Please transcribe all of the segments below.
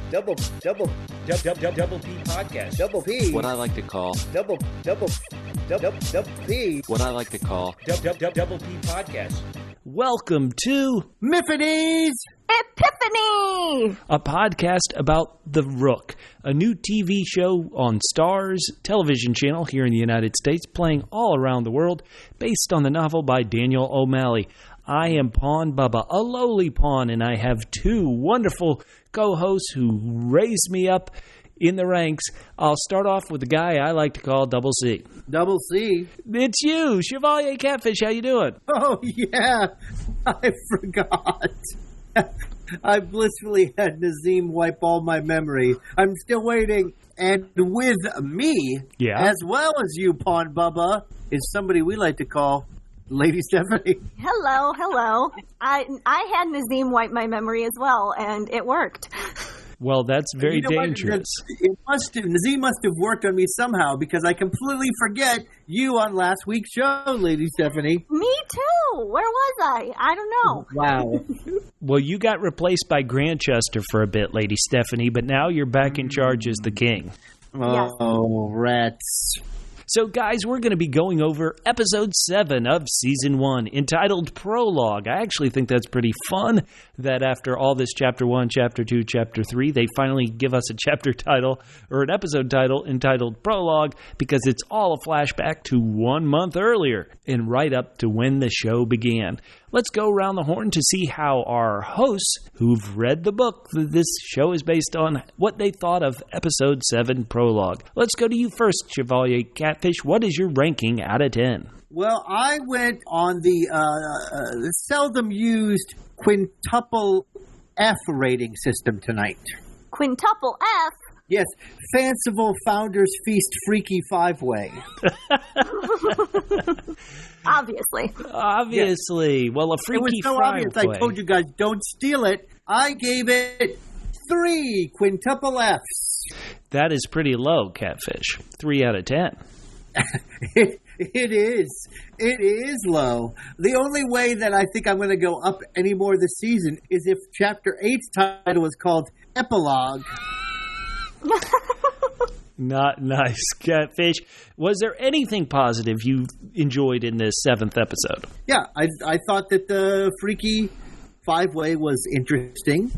Double P podcast. Double P. What I like to call Double P. What I like to call Double P podcast. Welcome to Myfanwy's Epiphany, a podcast about The Rook, a new TV show on Starz television channel here in the United States, playing all around the world, based on the novel by Daniel O'Malley. I am Pawn Bubba, a lowly pawn, and I have two wonderful co-hosts who raised me up in the ranks. I'll start off with the guy I like to call Double C. Double C. It's you, Chevalier Catfish. How you doing? Oh, yeah. I forgot. I blissfully had Nazim wipe all my memory. I'm still waiting. And with me, as well as you, Pawn Bubba, is somebody we like to call Lady Stephanie. Hello. I had Nazim wipe my memory as well, and it worked. Well, that's very dangerous. Nazim must have worked on me somehow, because I completely forget you on last week's show, Lady Stephanie. Me too. Where was I? I don't know. Wow. Well, you got replaced by Grantchester for a bit, Lady Stephanie, but now you're back in charge as the king. Oh, rats. So, guys, we're going to be going over episode 7 of season 1, entitled Prologue. I actually think that's pretty fun that after all this chapter 1, chapter 2, chapter 3, they finally give us a chapter title or an episode title entitled Prologue, because it's all a flashback to 1 month earlier and right up to when the show began. Let's go around the horn to see how our hosts, who've read the book that this show is based on, what they thought of episode 7 Prologue. Let's go to you first, Chevalier Catfish. What is your ranking out of 10? Well, I went on the seldom used quintuple F rating system tonight. Quintuple F? Yes, fanciful Founders Feast Freaky Five-Way. Obviously. Yes. Well, a freaky It was so obvious. I told you guys, don't steal it. I gave it 3 quintuple Fs. That is pretty low, Catfish. 3 out of 10. It is. It is low. The only way that I think I'm going to go up any more this season is if Chapter 8's title was called Epilogue. Not nice, Catfish. Was there anything positive you enjoyed in this 7th episode? Yeah, I thought that the Freaky Five-Way was interesting.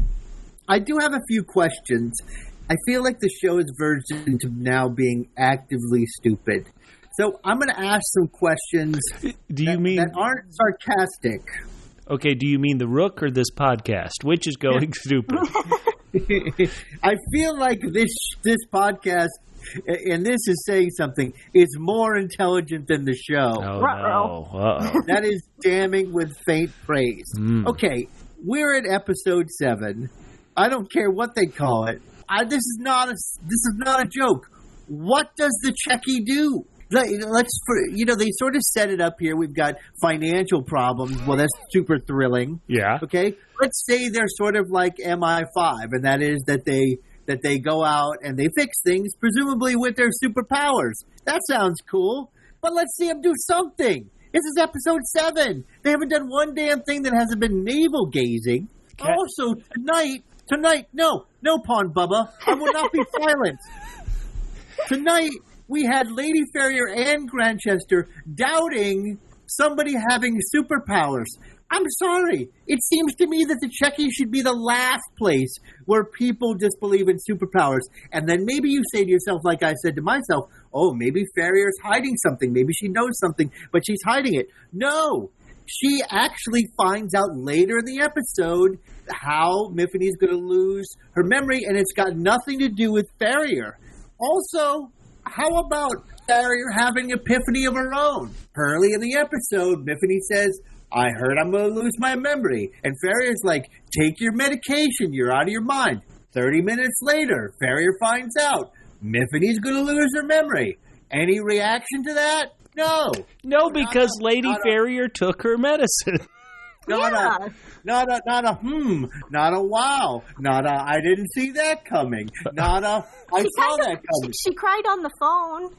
I do have a few questions. I feel like the show is verging to now being actively stupid. So I'm going to ask some questions that aren't sarcastic. Okay, do you mean the Rook or this podcast? Which is going stupid? I feel like this podcast, and this is saying something, is more intelligent than the show. Oh, no. Uh-oh. That is damning with faint praise. Okay, we're at episode 7. I don't care what they call it. This is not a joke. What does the Checky do? They sort of set it up here. We've got financial problems. Well, that's super thrilling. Yeah. Okay. Let's say they're sort of like MI5, and that is that they go out and they fix things, presumably with their superpowers. That sounds cool. But let's see them do something. This is episode 7. They haven't done one damn thing that hasn't been navel gazing. Also, tonight, no, Pawn Bubba, I will not be silent. Tonight, we had Lady Farrier and Grantchester doubting somebody having superpowers. I'm sorry. It seems to me that the Checky should be the last place where people disbelieve in superpowers. And then maybe you say to yourself, like I said to myself, oh, maybe Farrier's hiding something. Maybe she knows something, but she's hiding it. No. She actually finds out later in the episode how Myfanwy's going to lose her memory, and it's got nothing to do with Farrier. Also, how about Farrier having an epiphany of her own? Early in the episode, Myfanwy says, I heard I'm going to lose my memory. And Farrier's like, take your medication. You're out of your mind. 30 minutes later, Farrier finds out Myfanwy's going to lose her memory. Any reaction to that? No. No, because Lady Farrier took her medicine. Not a not a wow, not a I didn't see that coming, not a I saw that coming. She cried on the phone.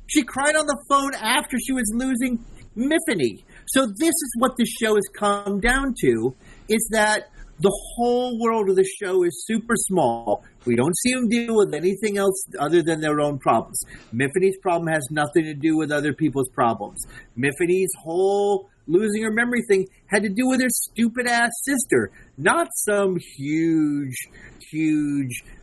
She cried on the phone after she was losing Myfanwy. So this is what the show has come down to, is that The whole world of the show is super small. We don't see them deal with anything else other than their own problems. Myfanwy's problem has nothing to do with other people's problems. Myfanwy's whole losing her memory thing had to do with her stupid-ass sister, not some huge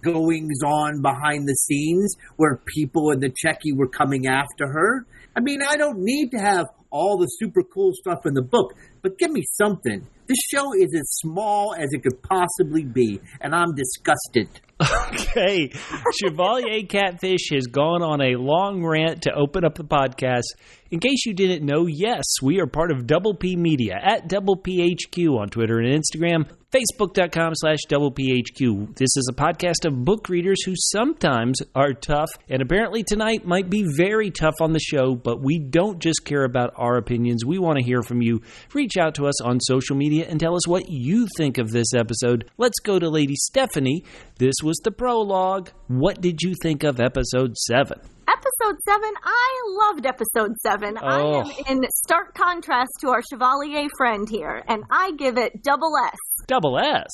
goings-on behind the scenes where people in the Checky were coming after her. I mean, I don't need to have all the super cool stuff in the book, but give me something. This show is as small as it could possibly be, and I'm disgusted. Okay. Chevalier Catfish has gone on a long rant to open up the podcast. In case you didn't know, yes, we are part of Double P Media at Double PHQ on Twitter and Instagram, Facebook.com/Double PHQ. This is a podcast of book readers who sometimes are tough, and apparently tonight might be very tough on the show, but we don't just care about our opinions. We want to hear from you. Reach out to us on social media and tell us what you think of this episode. Let's go to Lady Stephanie. This was the prologue. What did you think of episode 7? Episode 7, I loved episode 7. I am in stark contrast to our Chevalier friend here, and I give it double S. Double S?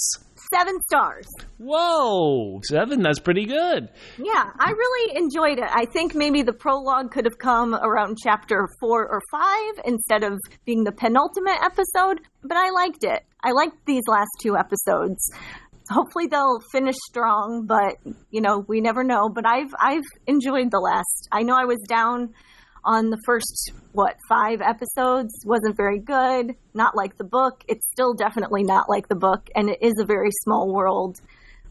7 stars. Whoa, 7, that's pretty good. Yeah, I really enjoyed it. I think maybe the prologue could have come around chapter 4 or 5 instead of being the penultimate episode, but I liked it. I liked these last 2 episodes. Hopefully they'll finish strong, but, you know, we never know. But I've enjoyed the last. I know I was down on the first, 5 episodes. Wasn't very good. Not like the book. It's still definitely not like the book. And it is a very small world,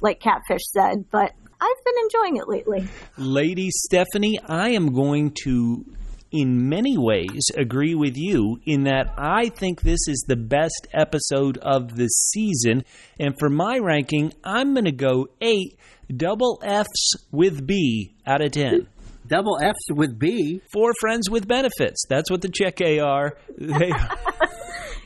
like Catfish said. But I've been enjoying it lately. Lady Stephanie, I am going to, in many ways, agree with you in that I think this is the best episode of the season. And for my ranking, I'm going to go 8 double Fs with B out of 10. Double Fs with B? 4 friends with benefits. That's what the Checky are.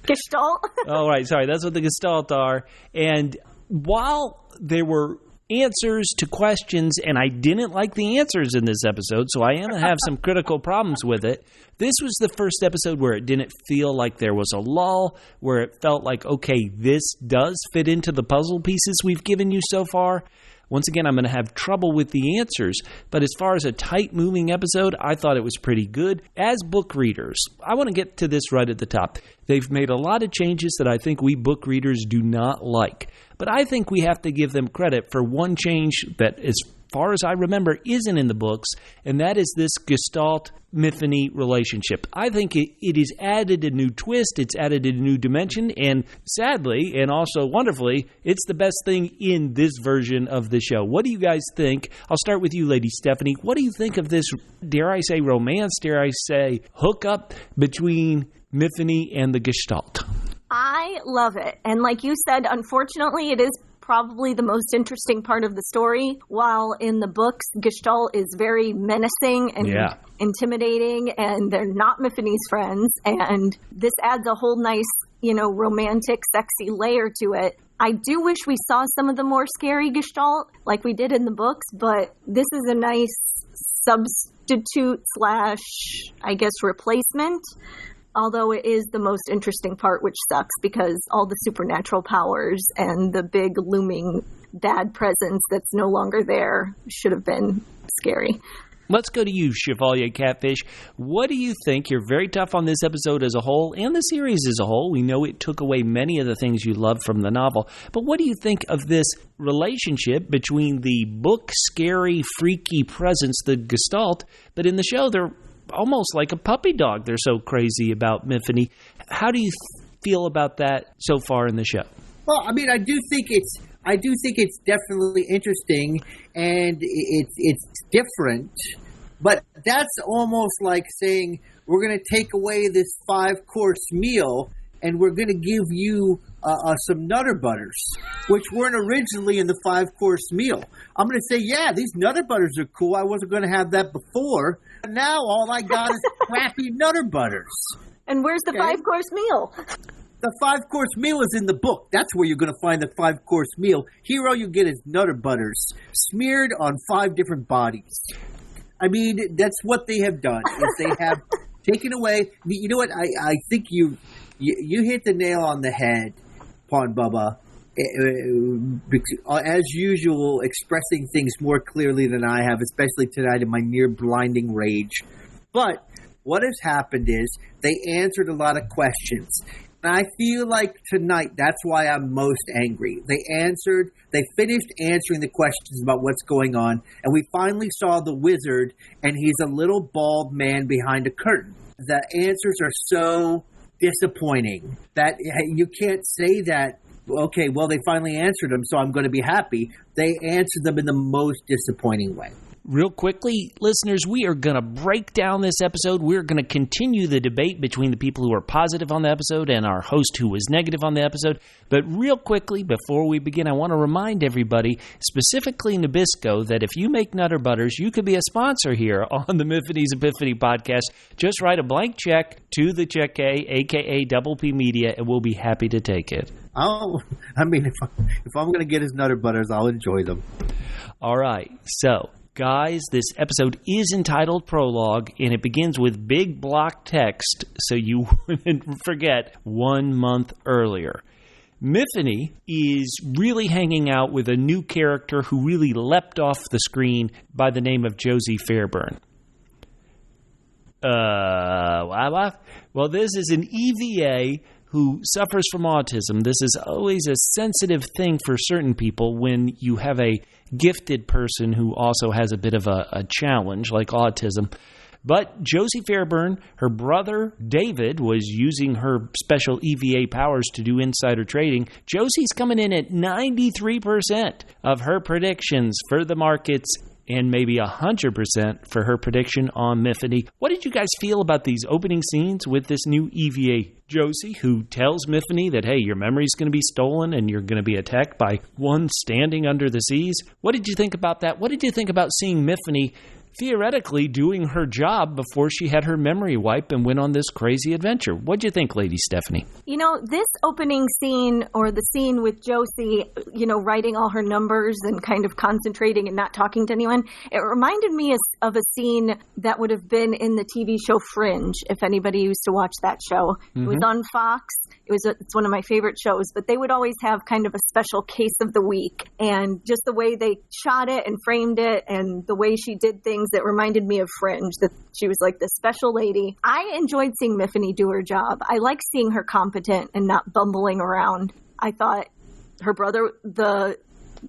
Gestalt? Oh, right. Sorry. That's what the Gestalt are. And while there were answers to questions, and I didn't like the answers in this episode, so I am going to have some critical problems with it. This was the first episode where it didn't feel like there was a lull, where it felt like, okay, this does fit into the puzzle pieces we've given you so far. Once again, I'm going to have trouble with the answers, but as far as a tight-moving episode, I thought it was pretty good. As book readers, I want to get to this right at the top. They've made a lot of changes that I think we book readers do not like, but I think we have to give them credit for one change that, as far as I remember, isn't in the books, and that is this Gestalt-Myfanwy relationship. I think it has added a new twist, it's added a new dimension, and sadly, and also wonderfully, it's the best thing in this version of the show. What do you guys think? I'll start with you, Lady Stephanie. What do you think of this, dare I say romance, dare I say hookup between Myfanwy and the Gestalt? I love it. And like you said, unfortunately, it is probably the most interesting part of the story. While in the books, Gestalt is very menacing and intimidating, and they're not Myfanwy's friends. And this adds a whole nice, romantic, sexy layer to it. I do wish we saw some of the more scary Gestalt like we did in the books, but this is a nice substitute / replacement. Although it is the most interesting part, which sucks because all the supernatural powers and the big looming dad presence that's no longer there should have been scary. Let's go to you, Chevalier Catfish. What do you think? You're very tough on this episode as a whole and the series as a whole. We know it took away many of the things you loved from the novel. But what do you think of this relationship between the book, scary, freaky presence, the Gestalt, but in the show they're almost like a puppy dog. They're so crazy about Myfanwy. How do you feel about that so far in the show? Well, I mean, I do think it's definitely interesting and it's different, but that's almost like saying we're going to take away this 5-course meal and we're going to give you some Nutter Butters, which weren't originally in the 5-course meal. I'm going to say, yeah, these Nutter Butters are cool. I wasn't going to have that before. But now all I got is crappy Nutter Butters. And where's the 5-course meal? The 5-course meal is in the book. That's where you're going to find the 5-course meal. Here all you get is Nutter Butters smeared on 5 different bodies. I mean, that's what they have done. Is they have taken away. You know what? I think you hit the nail on the head, Pawn Bubba. as usual, expressing things more clearly than I have, especially tonight in my near blinding rage. But what has happened is they answered a lot of questions. And I feel like tonight, that's why I'm most angry. They finished answering the questions about what's going on, and we finally saw the wizard, and he's a little bald man behind a curtain. The answers are so disappointing that you can't say that, okay, well, they finally answered them, so I'm going to be happy. They answered them in the most disappointing way. Real quickly, listeners, we are going to break down this episode. We're going to continue the debate between the people who are positive on the episode and our host who was negative on the episode. But real quickly, before we begin, I want to remind everybody, specifically Nabisco, that if you make Nutter Butters, you could be a sponsor here on the Myfanwy's Epiphany podcast. Just write a blank check to the Check A, a.k.a. Double P Media, and we'll be happy to take it. Oh, I mean, if I'm going to get his Nutter Butters, I'll enjoy them. All right, so... guys, this episode is entitled Prologue, and it begins with big block text so you wouldn't forget 1 month earlier. Myfanwy is really hanging out with a new character who really leapt off the screen by the name of Josie Fairburn. Well, this is an EVA who suffers from autism. This is always a sensitive thing for certain people when you have a gifted person who also has a bit of a challenge like autism. But Josie Fairburn, her brother David, was using her special EVA powers to do insider trading. Josie's coming in at 93% of her predictions for the markets and maybe 100% for her prediction on Myfanwy. What did you guys feel about these opening scenes with this new EVA Josie, who tells Myfanwy that, hey, your memory's going to be stolen and you're going to be attacked by one standing under the seas? What did you think about that? What did you think about seeing Myfanwy theoretically doing her job before she had her memory wiped and went on this crazy adventure? What'd you think, Lady Stephanie? You know, this opening scene, or the scene with Josie, writing all her numbers and kind of concentrating and not talking to anyone, it reminded me of a scene that would have been in the TV show Fringe, if anybody used to watch that show. Mm-hmm. It was on Fox. It's one of my favorite shows, but they would always have kind of a special case of the week, and just the way they shot it and framed it and the way she did things, that reminded me of Fringe, that she was like this special lady. I enjoyed seeing Myfanwy do her job. I like seeing her competent and not bumbling around. I thought her brother, the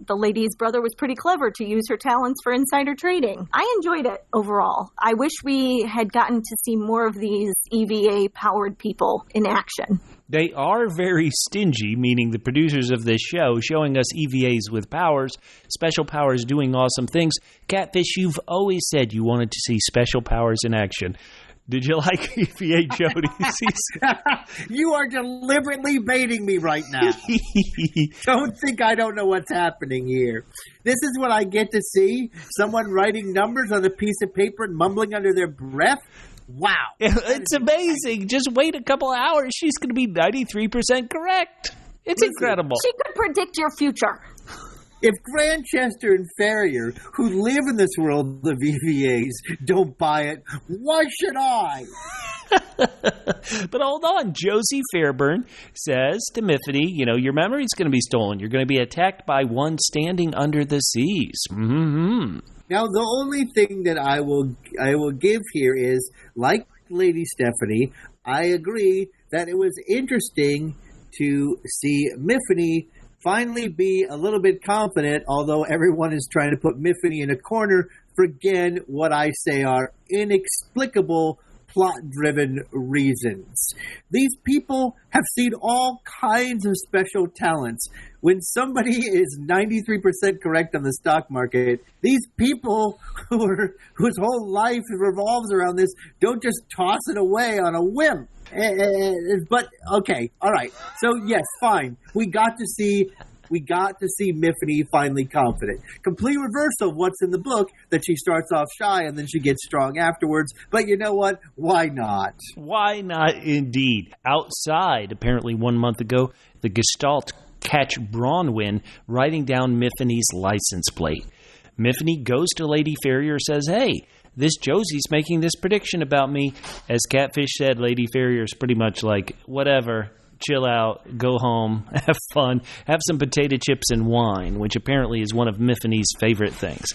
lady's brother, was pretty clever to use her talents for insider trading. I enjoyed it overall. I wish we had gotten to see more of these EVA-powered people in action. They are very stingy, meaning the producers of this show, showing us EVAs with powers, special powers doing awesome things. Catfish, you've always said you wanted to see special powers in action. Did you like EVA Jodie's? You are deliberately baiting me right now. Don't think I don't know what's happening here. This is what I get to see? Someone writing numbers on a piece of paper and mumbling under their breath? Wow. It's amazing. Just wait a couple of hours. She's going to be 93% correct. It's incredible. She could predict your future. If Grantchester and Farrier, who live in this world of EVAs, don't buy it, why should I? But hold on. Josie Fairburn says to Myfanwy, your memory's going to be stolen. You're going to be attacked by one standing under the seas. Mm-hmm. Now, the only thing that I will give here is, like Lady Stephanie, I agree that it was interesting to see Myfanwy finally be a little bit confident, although everyone is trying to put Myfanwy in a corner for, again, what I say are inexplicable plot-driven reasons. These people have seen all kinds of special talents. When somebody is 93% correct on the stock market, these people whose whole life revolves around this don't just toss it away on a whim. But, okay, all right. So, yes, fine. We got to see Myfanwy finally confident. Complete reversal of what's in the book, that she starts off shy and then she gets strong afterwards. But you know what? Why not? Why not, indeed? Outside, apparently 1 month ago, the Gestalt catch Bronwyn writing down Myfanwy's license plate. Myfanwy goes to Lady Farrier, says, hey, this Josie's making this prediction about me. As Catfish said, Lady Farrier's pretty much like, whatever. chill out, go home, have fun, have some potato chips and wine, which apparently is one of Myfanwy's favorite things.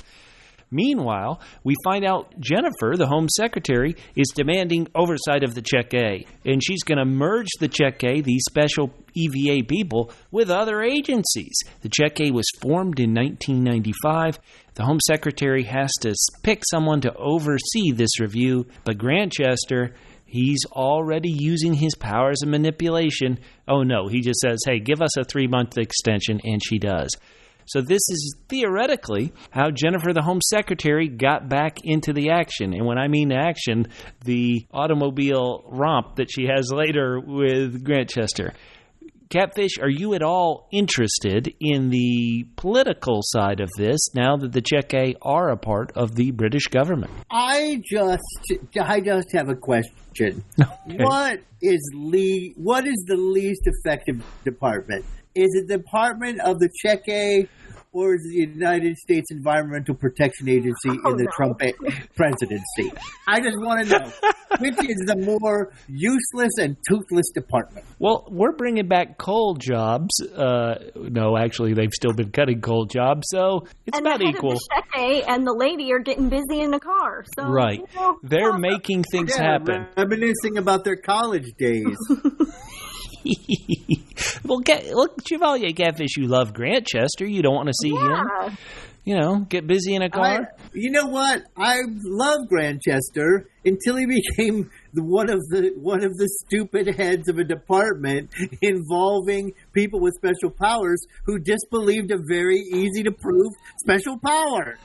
Meanwhile, we find out Jennifer, the Home Secretary, is demanding oversight of the Check A, and she's going to merge the Check A, these special EVA people, with other agencies. The Check A was formed in 1995. The Home Secretary has to pick someone to oversee this review, but Grantchester, he's already using his powers of manipulation. Oh no, he just says, hey, give us a 3-month extension, and she does. So this is theoretically how Jennifer, the Home Secretary, got back into the action. And when I mean action, the automobile romp that she has later with Grantchester. Catfish, are you at all interested in the political side of this now that the Check A are a part of the British government? I just have a question. Okay. What is the least effective department? Is it the Department of the Check A, or is it the United States Environmental Protection Agency in the Trump presidency? I just want to know, which is the more useless and toothless department? Well, we're bringing back coal jobs. No, actually, they've still been cutting coal jobs, so it's about equal. The Check A and the lady are getting busy in the car. So, right. They're making things happen. Reminiscing about their college days. Well, look, Chevalier Catfish, you love Grantchester. You don't want to see him, get busy in a car? You know what? I love Grantchester until he became one of the stupid heads of a department involving people with special powers who disbelieved a very easy-to-prove special power.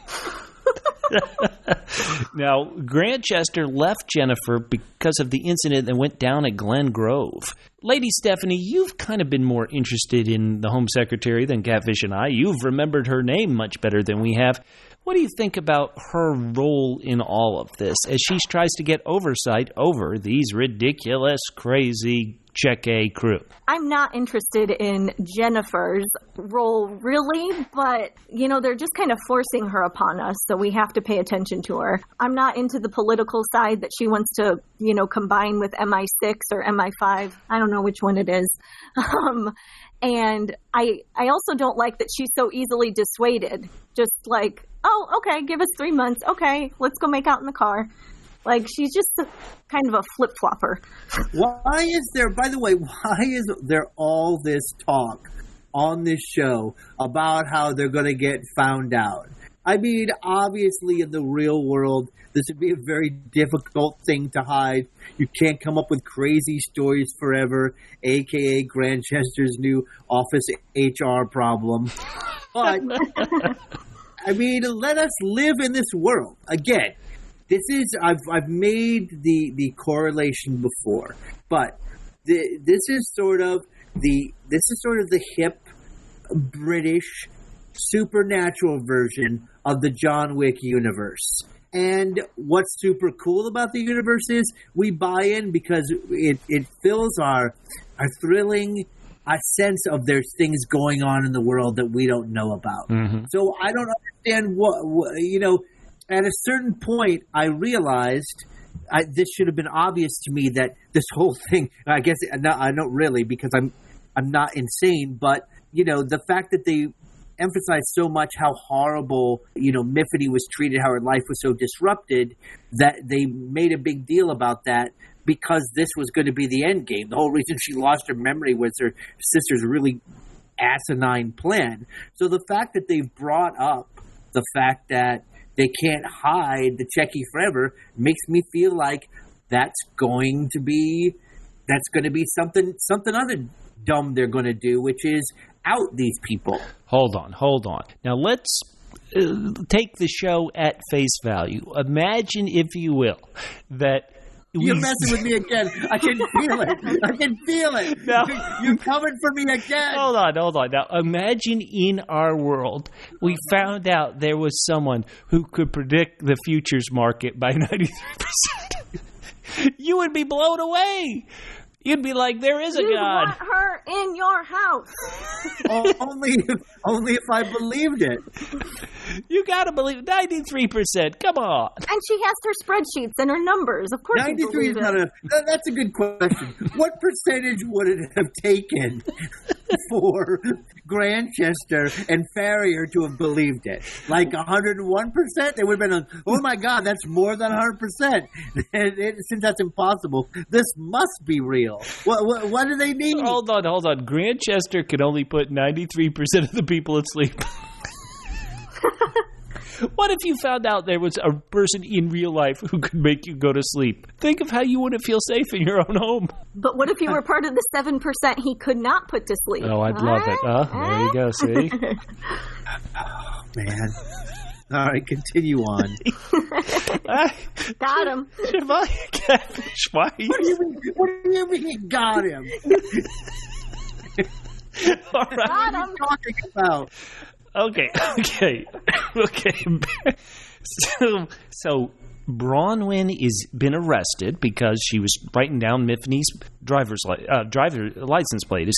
Now, Grantchester left Jennifer because of the incident that went down at Glen Grove. Lady Stephanie, you've kind of been more interested in the Home Secretary than Catfish and I. You've remembered her name much better than we have. What do you think about her role in all of this as she tries to get oversight over these ridiculous, crazy Check A crew? I'm not interested in Jennifer's role, really, but, they're just kind of forcing her upon us, so we have to pay attention to her. I'm not into the political side that she wants to, combine with MI6 or MI5. I don't know which one it is. And I also don't like that she's so easily dissuaded. Just like, oh, okay, give us 3 months. Okay, let's go make out in the car. Like, she's just kind of a flip-flopper. Why is there all this talk on this show about how they're going to get found out? I mean, obviously, in the real world, this would be a very difficult thing to hide. You can't come up with crazy stories forever, a.k.a. Grantchester's new office HR problem. But, I mean, let us live in this world. Again, I've made the correlation before, but this is sort of the hip British supernatural version of the John Wick universe. And what's super cool about the universe is we buy in because it fills our thrilling sense of there's things going on in the world that we don't know about. Mm-hmm. So I don't understand what at a certain point, I realized this should have been obvious to me that this whole thing. I guess I don't really, because I'm not insane, but the fact that they emphasized so much how horrible Myfanwy was treated, how her life was so disrupted, that they made a big deal about that because this was going to be the end game. The whole reason she lost her memory was her sister's really asinine plan. So the fact that they've brought up the fact that they can't hide the Checky forever makes me feel like that's going to be something other dumb they're going to do, which is out these people. Hold on. Now let's take the show at face value. Imagine, if you will, that you're messing with me again. I can feel it. No. You're coming for me again. Hold on. Now, imagine in our world, we found out there was someone who could predict the futures market by 93%. You would be blown away. You'd be like, there is a You'd God. want her in your house. only if I believed it. You gotta believe 93%. Come on. And she has her spreadsheets and her numbers. Of course, 93 is not that's a good question. What percentage would it have taken for Grantchester and Farrier to have believed it? Like 101%? They would have been, oh my God, that's more than 100%. Since that's impossible, this must be real. What do they need? Hold on. Grantchester can only put 93% of the people asleep. What if you found out there was a person in real life who could make you go to sleep? Think of how you wouldn't feel safe in your own home. But what if you were part of the 7% he could not put to sleep? Oh, I'd love it. There you go, see? Oh, man. All right, continue on. Got him. Chevalier Catfish, why? What do you mean got him? All right. Got him. What are you talking about? Okay. So Bronwyn is been arrested because she was writing down Myfanwy's driver license plate,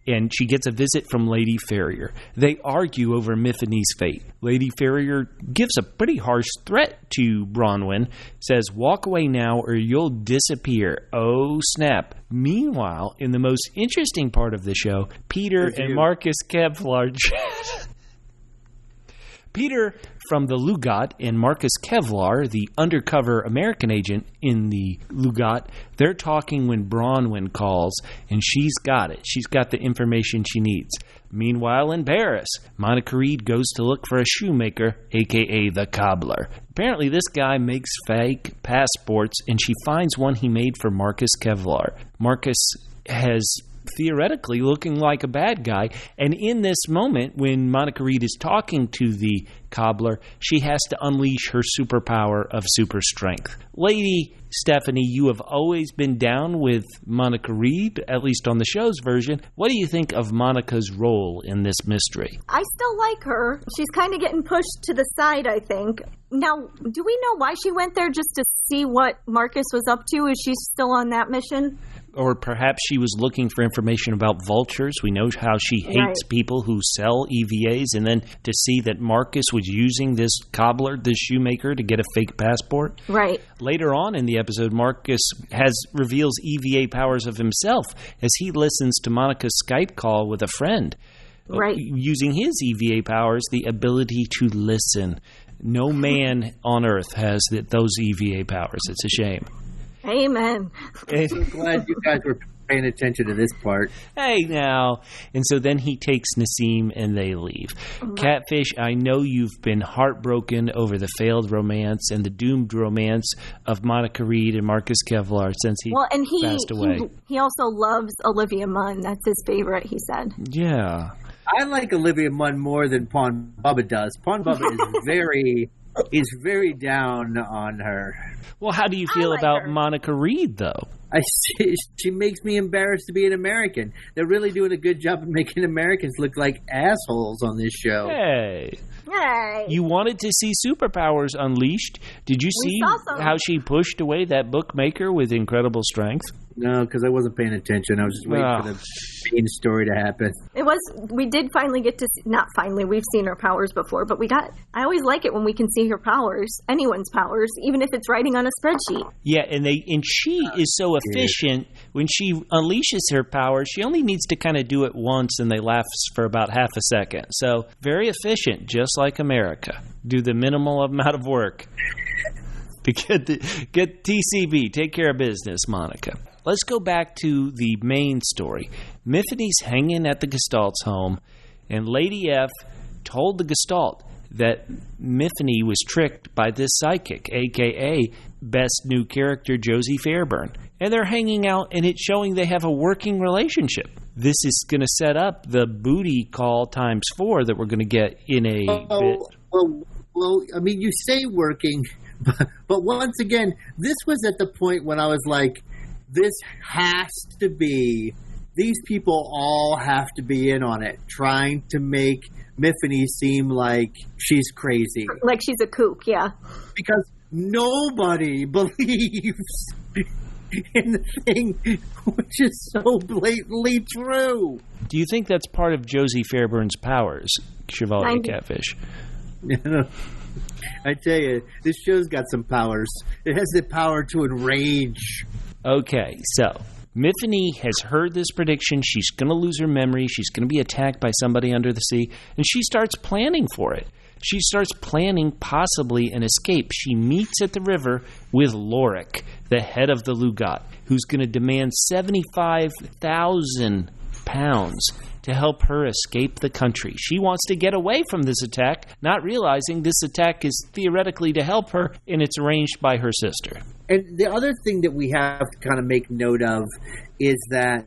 and she gets a visit from Lady Farrier. They argue over Myfanwy's fate. Lady Farrier gives a pretty harsh threat to Bronwyn, says, walk away now or you'll disappear. Oh, snap. Meanwhile, in the most interesting part of the show, Peter and Marcus Kevlar... Peter from the Lugat and Marcus Kevlar, the undercover American agent in the Lugat, they're talking when Bronwyn calls, and she's got it. She's got the information she needs. Meanwhile, in Paris, Monica Reed goes to look for a shoemaker, a.k.a. the cobbler. Apparently, this guy makes fake passports, and she finds one he made for Marcus Kevlar. Marcus has... theoretically looking like a bad guy, and in this moment when Monica Reed is talking to the cobbler, she has to unleash her superpower of super strength. Lady Stephanie, you have always been down with Monica Reed, at least on the show's version. What do you think of Monica's role in this mystery? I still like her. She's kind of getting pushed to the side, I think. Now, do we know why she went there, just to see what Marcus was up to? Is she still on that mission? Or perhaps she was looking for information about vultures. We know how she hates people who sell EVAs, and then to see that Marcus was using this cobbler, this shoemaker, to get a fake passport. Right. Later on in the episode, Marcus reveals EVA powers of himself as he listens to Monica's Skype call with a friend. Right. Using his EVA powers, the ability to listen. No man on Earth has those EVA powers. It's a shame. Amen. I'm so glad you guys were paying attention to this part. Hey, now. And so then he takes Nassim and they leave. Catfish, I know you've been heartbroken over the failed romance and the doomed romance of Monica Reed and Marcus Kevlar since he passed away. He also loves Olivia Munn. That's his favorite, he said. Yeah. I like Olivia Munn more than Pawn Bubba does. Pawn Bubba is very down on her. Well, how do you feel about Monica Reed, though? She makes me embarrassed to be an American. They're really doing a good job of making Americans look like assholes on this show. Hey. You wanted to see superpowers unleashed. Did you see how she pushed away that bookmaker with incredible strength? No, because I wasn't paying attention. I was just waiting for the main story to happen. We did finally get to see, not finally, we've seen her powers before, but I always like it when we can see her powers, anyone's powers, even if it's writing on a spreadsheet. Yeah, and she is so efficient. When she unleashes her powers, she only needs to kind of do it once, and they last for about half a second. So, very efficient, just like America. Do the minimal amount of work to get TCB, take care of business, Monica. Let's go back to the main story. Myfanwy's hanging at the Gestalt's home, and Lady F told the Gestalt that Myfanwy was tricked by this psychic, a.k.a. best new character Josie Fairburn. And they're hanging out, and it's showing they have a working relationship. This is going to set up the booty call ×4 that we're going to get in a bit. Well, I mean, you say working, but once again, this was at the point when I was like, this has to be, these people all have to be in on it, trying to make Myfanwy seem like she's crazy. Like she's a kook, yeah. Because nobody believes in the thing, which is so blatantly true. Do you think that's part of Josie Fairburn's powers, Chevalier Catfish? I tell you, this show's got some powers. It has the power to enrage. Okay, so Myfanwy has heard this prediction. She's going to lose her memory. She's going to be attacked by somebody under the sea, and she starts planning for it. She starts planning possibly an escape. She meets at the river with Lorik, the head of the Lugat, who's going to demand 75,000 pounds to help her escape the country. She wants to get away from this attack, not realizing this attack is theoretically to help her, and it's arranged by her sister. And the other thing that we have to kind of make note of is that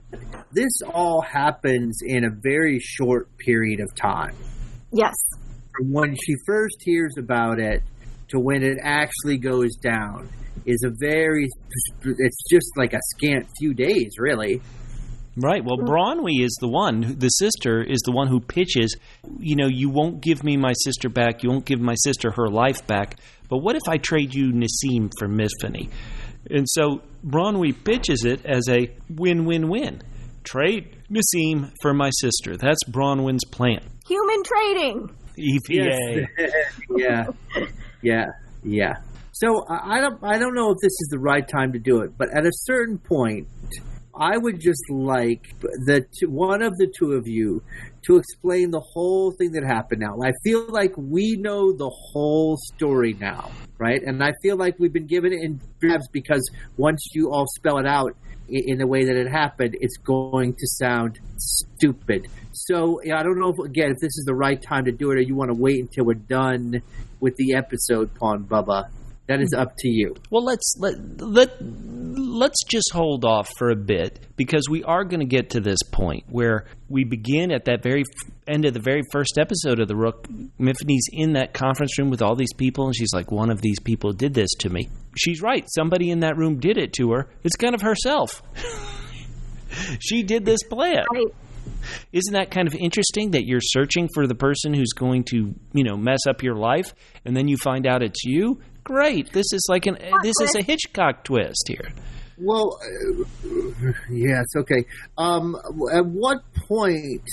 this all happens in a very short period of time. Yes. From when she first hears about it to when it actually goes down is it's just like a scant few days, really. Right. Well, Bronwy is the sister is the one who pitches, you won't give me my sister back. You won't give my sister her life back. But what if I trade you Nassim for Myfanwy? And so Bronwy pitches it as a win-win-win. Trade Nassim for my sister. That's Bronwyn's plan. Human trading. EVA. Yes. Yeah. So I don't know if this is the right time to do it, but at a certain point, I would just like one of the two of you to explain the whole thing that happened now. I feel like we know the whole story now, right? And I feel like we've been given it in drafts because once you all spell it out in the way that it happened, it's going to sound stupid. So I don't know, if this is the right time to do it or you want to wait until we're done with the episode, Bubba. That is up to you. Well, let's just hold off for a bit because we are going to get to this point where we begin at that very end of the very first episode of The Rook. Myfanwy's in that conference room with all these people, and she's like, one of these people did this to me. She's right. Somebody in that room did it to her. It's kind of herself. She did this plan. Right. Isn't that kind of interesting that you're searching for the person who's going to, mess up your life, and then you find out it's you? Great. This is is a Hitchcock twist here. Well, yes, okay. At what point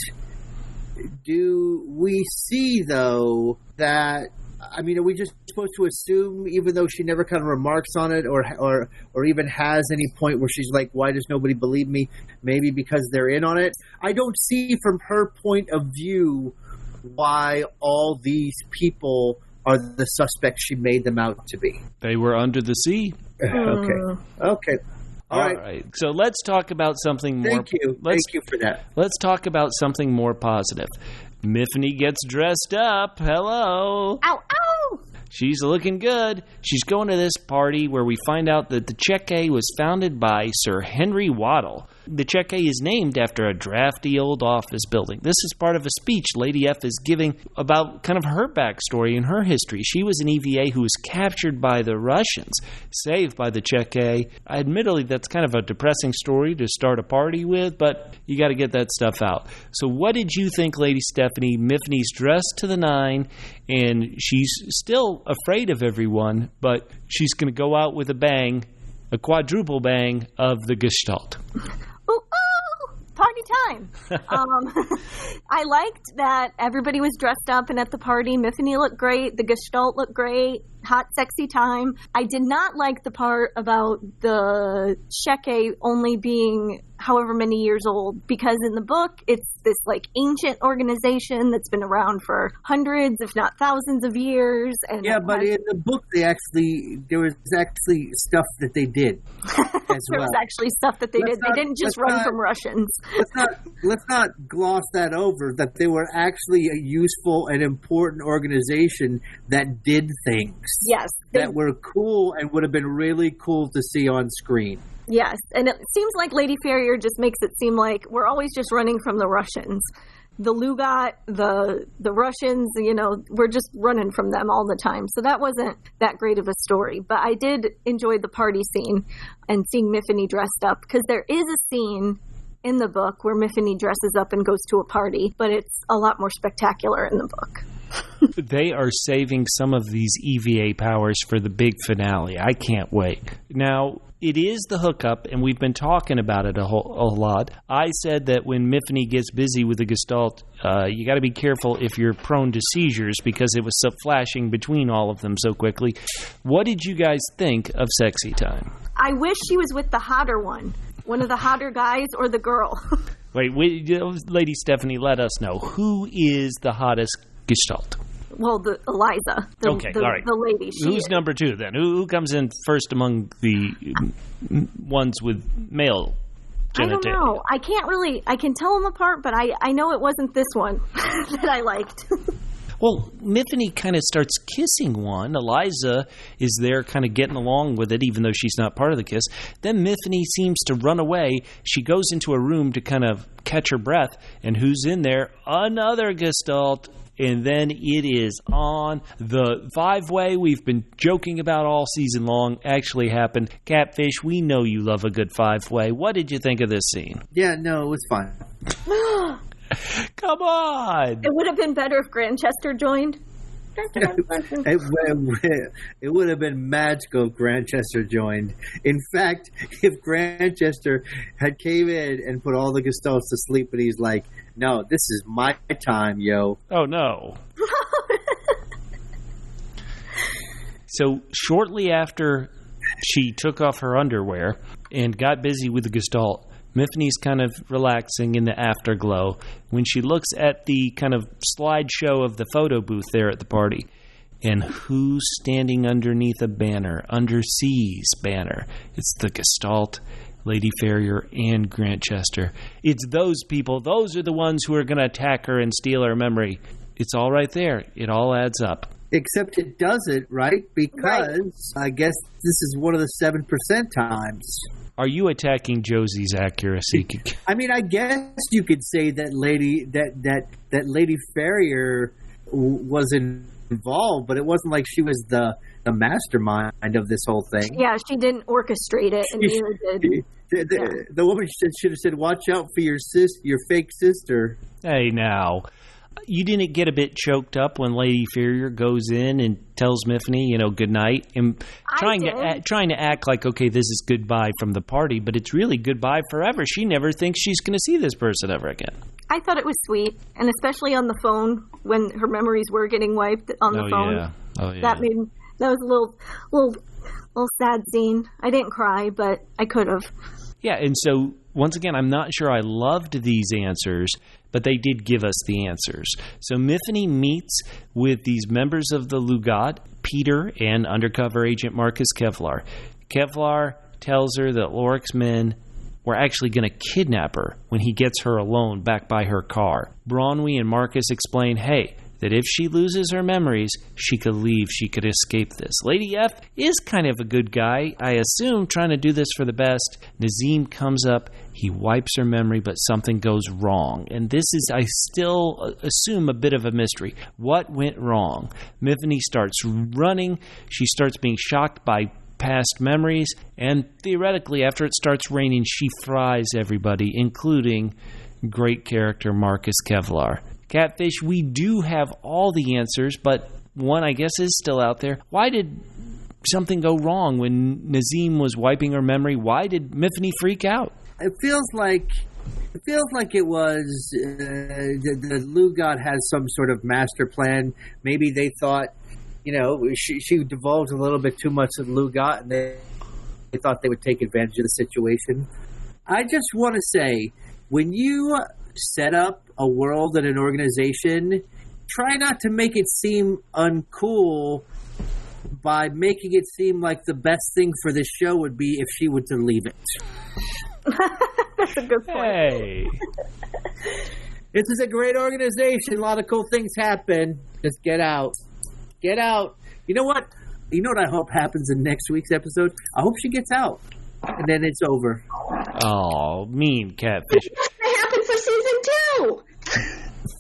do we see, though, that, are we just supposed to assume, even though she never kind of remarks on it or even has any point where she's like, why does nobody believe me? Maybe because they're in on it. I don't see from her point of view why all these people are the suspects she made them out to be. They were under the sea. Okay. All right. So let's talk about something more. Thank you for that. Let's talk about something more positive. Myfanwy gets dressed up. Hello. Ow, ow. She's looking good. She's going to this party where we find out that the Chequet was founded by Sir Henry Waddle. The Chequet is named after a drafty old office building. This is part of a speech Lady F is giving about kind of her backstory and her history. She was an EVA who was captured by the Russians, saved by the Chequet. Admittedly, that's kind of a depressing story to start a party with, but you got to get that stuff out. So what did you think, Lady Stephanie? Myfanwy's dressed to the nine, and she's still afraid of everyone, but she's going to go out with a bang, a quadruple bang of the Gestalt. Party time. I liked that everybody was dressed up and at the party. Myfanwy looked great. The Gestalt looked great. Hot, sexy time. I did not like the part about the Chequet only being however many years old, because in the book, it's this ancient organization that's been around for hundreds, if not thousands of years. And but in the book, there was actually stuff that they did as well. There was actually stuff that they did. They didn't just run from Russians. Let's not gloss that over, that they were actually a useful and important organization that did things. Yes. That were cool and would have been really cool to see on screen. Yes, and it seems like Lady Farrier just makes it seem like we're always just running from the Russians. The Lugat, the Russians, we're just running from them all the time. So that wasn't that great of a story. But I did enjoy the party scene and seeing Myfanwy dressed up, because there is a scene in the book where Myfanwy dresses up and goes to a party, but it's a lot more spectacular in the book. They are saving some of these EVA powers for the big finale. I can't wait. Now, it is the hookup, and we've been talking about it a lot. I said that when Myfanwy gets busy with the Gestalt, you got to be careful if you're prone to seizures because it was so flashing between all of them so quickly. What did you guys think of Sexy Time? I wish she was with the hotter one of the hotter guys or the girl. Wait, Lady Stephanie, let us know. Who is the hottest Gestalt? Well, the Eliza, all right. The lady. Who's number two then? Who comes in first among the ones with male genitalia? I don't know. I can tell them apart, but I know it wasn't this one that I liked. Well, Myfanwy kind of starts kissing one. Eliza is there kind of getting along with it, even though she's not part of the kiss. Then Myfanwy seems to run away. She goes into a room to kind of catch her breath. And who's in there? Another Gestalt. And then it is on. The five-way we've been joking about all season long actually happened. Catfish, we know you love a good five-way. What did you think of this scene? Yeah, no, it was fine. Come on! It would have been better if Grantchester joined. It would have been magical if Grantchester joined. In fact, if Grantchester had came in and put all the Gestalts to sleep, and he's like, "No, this is my time, yo." Oh no! So shortly after she took off her underwear and got busy with the Gestalt, Myfanwy's kind of relaxing in the afterglow when she looks at the kind of slideshow of the photo booth there at the party. And who's standing underneath a banner, Underseas banner? It's the Gestalt, Lady Farrier, and Grantchester. It's those people. Those are the ones who are going to attack her and steal her memory. It's all right there. It all adds up. Except it doesn't, right? Because I guess this is one of the 7% times. Are you attacking Josie's accuracy? I mean, I guess you could say that Lady Farrier was involved, but it wasn't like she was the mastermind of this whole thing. Yeah, she didn't orchestrate it, and neither did. The woman should have said, "Watch out for your fake sister." Hey, now. You didn't get a bit choked up when Lady Farrier goes in and tells Myfanwy, good night, and trying to act like, okay, this is goodbye from the party, but it's really goodbye forever. She never thinks she's going to see this person ever again. I thought it was sweet, and especially on the phone when her memories were getting wiped on the phone. Yeah. Oh yeah. That was a little sad scene. I didn't cry, but I could have. Yeah, and so once again, I'm not sure I loved these answers, but they did give us the answers. So Myfanwy meets with these members of the Lugat, Peter and undercover agent Marcus Kevlar. Kevlar tells her that Lorik's men were actually going to kidnap her when he gets her alone back by her car. Bronwy and Marcus explain, hey, that if she loses her memories, she could leave, she could escape this. Lady F is kind of a good guy, I assume, trying to do this for the best. Nazim comes up, he wipes her memory, but something goes wrong. And this is, I still assume, a bit of a mystery. What went wrong? Myfanwy starts running, she starts being shocked by past memories, and theoretically, after it starts raining, she fries everybody, including great character Marcus Kevlar. Catfish, we do have all the answers, but one, I guess, is still out there. Why did something go wrong when Nazim was wiping her memory? Why did Myfanwy freak out? It feels like it was the Lugat has some sort of master plan. Maybe they thought, she divulged a little bit too much of Lugat, and they thought they would take advantage of the situation. I just want to say, when you set up a world and an organization, try not to make it seem uncool by making it seem like the best thing for this show would be if she were to leave it. That's a good point. Hey. This is a great organization. A lot of cool things happen. Just get out. Get out. You know what? I hope happens in next week's episode? I hope she gets out. And then it's over. Oh, mean Catfish. It happened for season 2.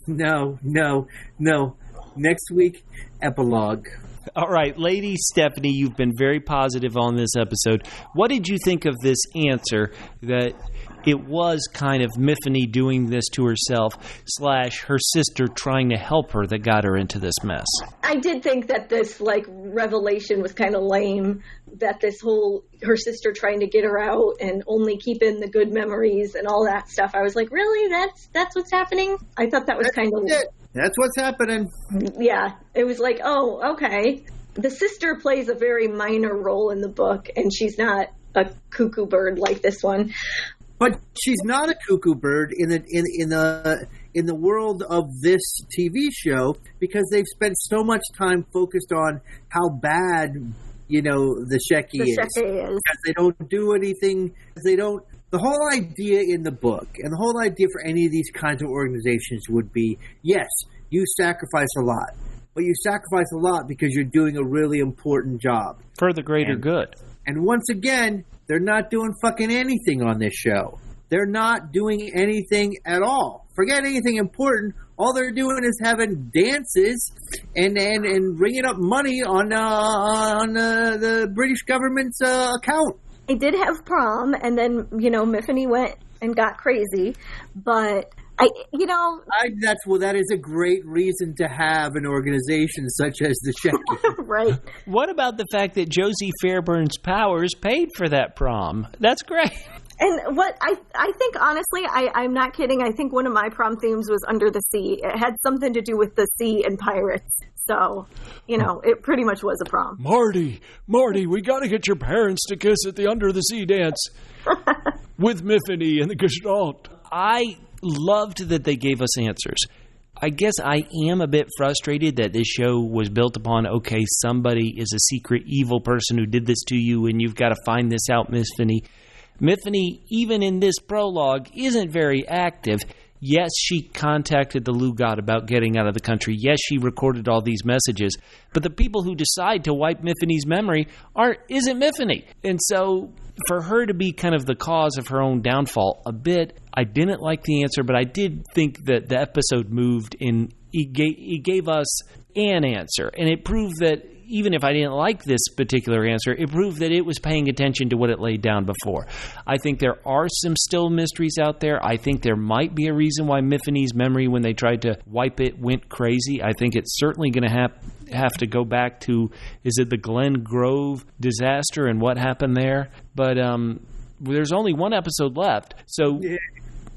No. Next week, epilogue. All right, Lady Stephanie, you've been very positive on this episode. What did you think of this answer that it was kind of Myfanwy doing this to herself / her sister trying to help her that got her into this mess. I did think that this, revelation was kind of lame, that this whole, her sister trying to get her out and only keep in the good memories and all that stuff. I was like, really? That's what's happening? I thought that was kind of... That's what's happening. Yeah. It was like, oh, okay. The sister plays a very minor role in the book, and she's not a cuckoo bird like this one. But she's not a cuckoo bird in the world of this TV show, because they've spent so much time focused on how bad, the Shecky is. Because they don't do anything. The whole idea in the book, and the whole idea for any of these kinds of organizations would be, yes, you sacrifice a lot. But you sacrifice a lot because you're doing a really important job. For the greater good. And once again, they're not doing fucking anything on this show. They're not doing anything at all. Forget anything important. All they're doing is having dances and bringing up money on the British government's account. They did have prom, and then, Myfanwy went and got crazy, but... that is a great reason to have an organization such as the Shecky. Right. What about the fact that Josie Fairbairn's powers paid for that prom? That's great. And what I think, honestly, I'm not kidding. I think one of my prom themes was Under the Sea. It had something to do with the sea and pirates. So, it pretty much was a prom. Marty, we got to get your parents to kiss at the Under the Sea dance with Myfanwy and the Gestalt. I loved that they gave us answers. I guess I am a bit frustrated that this show was built upon, okay, somebody is a secret evil person who did this to you and you've got to find this out, Myfanwy. Myfanwy, even in this prologue, isn't very active. Yes, she contacted the Lugat about getting out of the country. Yes, she recorded all these messages. But the people who decide to wipe Myfanwy's memory isn't Myfanwy. And so for her to be kind of the cause of her own downfall a bit, I didn't like the answer, but I did think that the episode moved and it gave us an answer. And it proved that even if I didn't like this particular answer, it proved that it was paying attention to what it laid down before. I think there are some still mysteries out there. I think there might be a reason why Myfanwy's memory, when they tried to wipe it, went crazy. I think it's certainly going to have to go back to, is it the Glen Grove disaster and what happened there? But there's only one episode left. So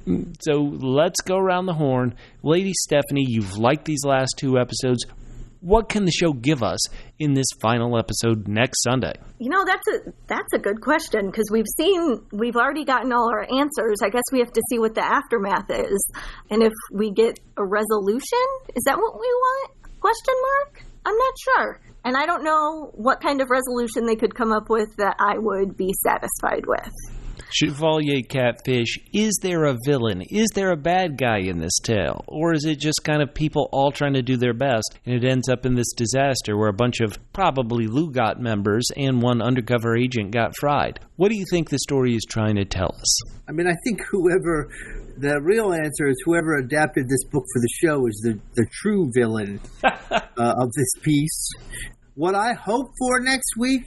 let's go around the horn. Lady Stephanie, you've liked these last two episodes. What can the show give us in this final episode next Sunday? That's a good question, because we've already gotten all our answers. I guess we have to see what the aftermath is. And if we get a resolution, is that what we want? ? I'm not sure. And I don't know what kind of resolution they could come up with that I would be satisfied with. Chevalier Catfish, is there a villain? Is there a bad guy in this tale? Or is it just kind of people all trying to do their best, and it ends up in this disaster where a bunch of probably Lugat members and one undercover agent got fried? What do you think the story is trying to tell us? I mean, I think the real answer is whoever adapted this book for the show is the true villain of this piece. What I hope for next week...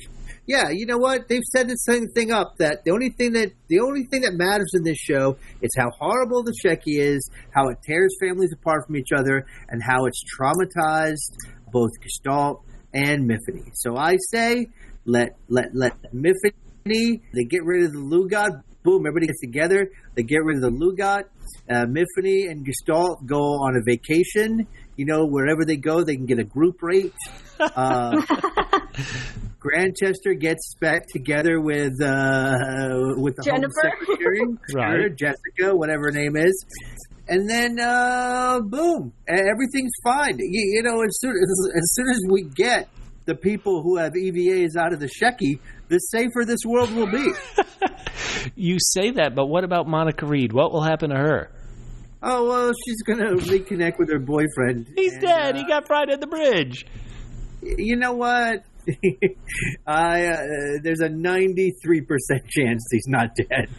Yeah, you know what? They've set this thing up that the only thing that matters in this show is how horrible the Shecky is, how it tears families apart from each other, and how it's traumatized both Gestalt and Myfanwy. So I say, let Myfanwy, they get rid of the Lugat, boom, everybody gets together, they get rid of the Lugat, Myfanwy and Gestalt go on a vacation, wherever they go, they can get a group rate. Grantchester gets back together with the Jennifer, Home Secretary, right. Jessica, whatever her name is, and then boom, everything's fine. As soon as we get the people who have EVAs out of the Shecky, the safer this world will be. You say that, but what about Monica Reed? What will happen to her? Oh, well, she's going to reconnect with her boyfriend. He's dead. He got fried at the bridge. You know what? There's a 93% chance he's not dead.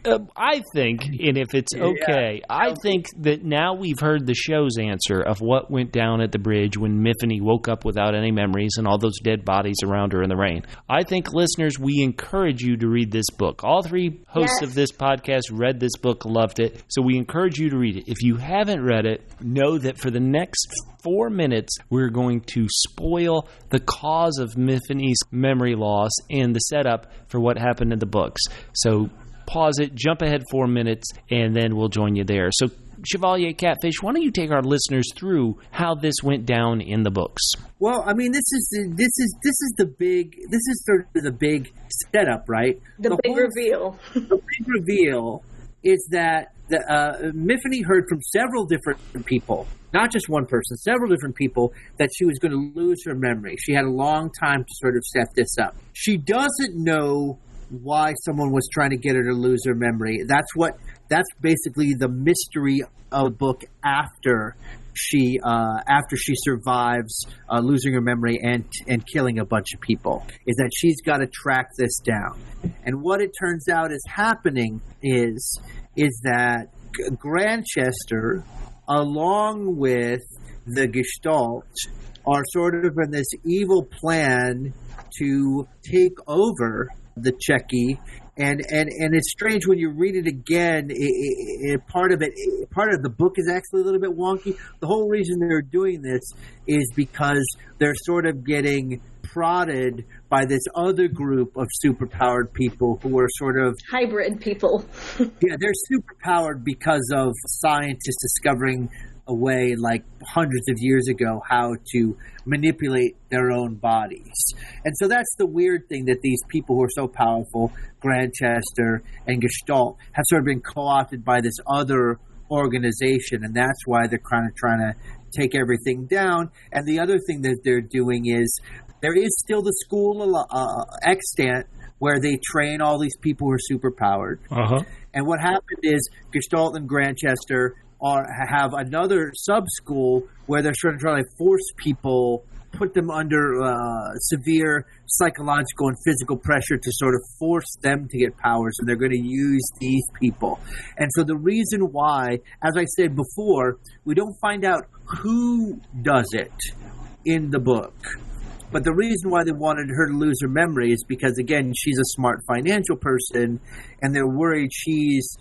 I think, and if it's okay, I think that now we've heard the show's answer of what went down at the bridge when Myfanwy woke up without any memories and all those dead bodies around her in the rain. I think, listeners, we encourage you to read this book. All three hosts of this podcast read this book, loved it, so we encourage you to read it. If you haven't read it, know that for the next 4 minutes, we're going to spoil the cause of Myfanwy's memory loss and the setup for what happened in the books. So pause it, jump ahead 4 minutes, and then we'll join you there. So, Chevalier Catfish, why don't you take our listeners through how this went down in the books? Well, I mean, this is sort of the big setup, right? The big reveal. The big reveal is that Myfanwy heard from several different people, not just one person, several different people, that she was going to lose her memory. She had a long time to sort of set this up. She doesn't know why someone was trying to get her to lose her memory. That's basically the mystery of the book after she survives losing her memory and killing a bunch of people, is that she's got to track this down. And what it turns out is happening is that Grantchester, along with the Gestalt, are sort of in this evil plan to take over the Checky, and it's strange when you read it again. Part of the book is actually a little bit wonky. The whole reason they're doing this is because they're sort of getting prodded by this other group of superpowered people who are sort of hybrid people. Yeah, they're superpowered because of scientists discovering a way, like hundreds of years ago, how to manipulate their own bodies. And so that's the weird thing, that these people who are so powerful, Grantchester and Gestalt, have sort of been co-opted by this other organization, and that's why they're kind of trying to take everything down. And the other thing that they're doing is there is still the school extant where they train all these people who are superpowered. And what happened is Gestalt and Grantchester have another sub-school where they're sort of trying to force people, put them under severe psychological and physical pressure to sort of force them to get powers, and they're going to use these people. And so the reason why, as I said before, we don't find out who does it in the book. But the reason why they wanted her to lose her memory is because, again, she's a smart financial person, and they're worried she's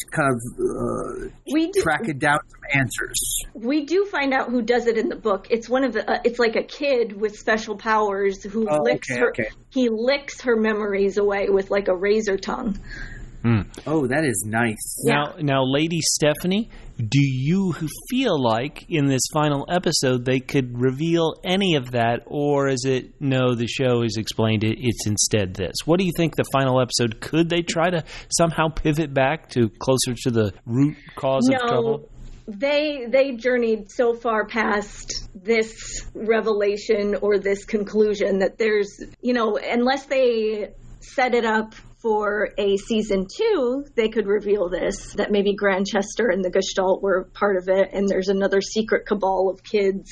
kind of tracking down some answers. We do find out who does it in the book. It's one of the. It's like a kid with special powers who licks her. Okay. He licks her memories away with like a razor tongue. Oh, that is nice. Now, Lady Stephanie, do you feel like in this final episode they could reveal any of that, or is it, no, the show has explained it, it's instead this? What do you think the final episode, could they try to somehow pivot back to closer to the root cause of trouble? They journeyed so far past this revelation or this conclusion that there's, unless they set it up for a season 2, they could reveal this, that maybe Grantchester and the Gestalt were part of it, and there's another secret cabal of kids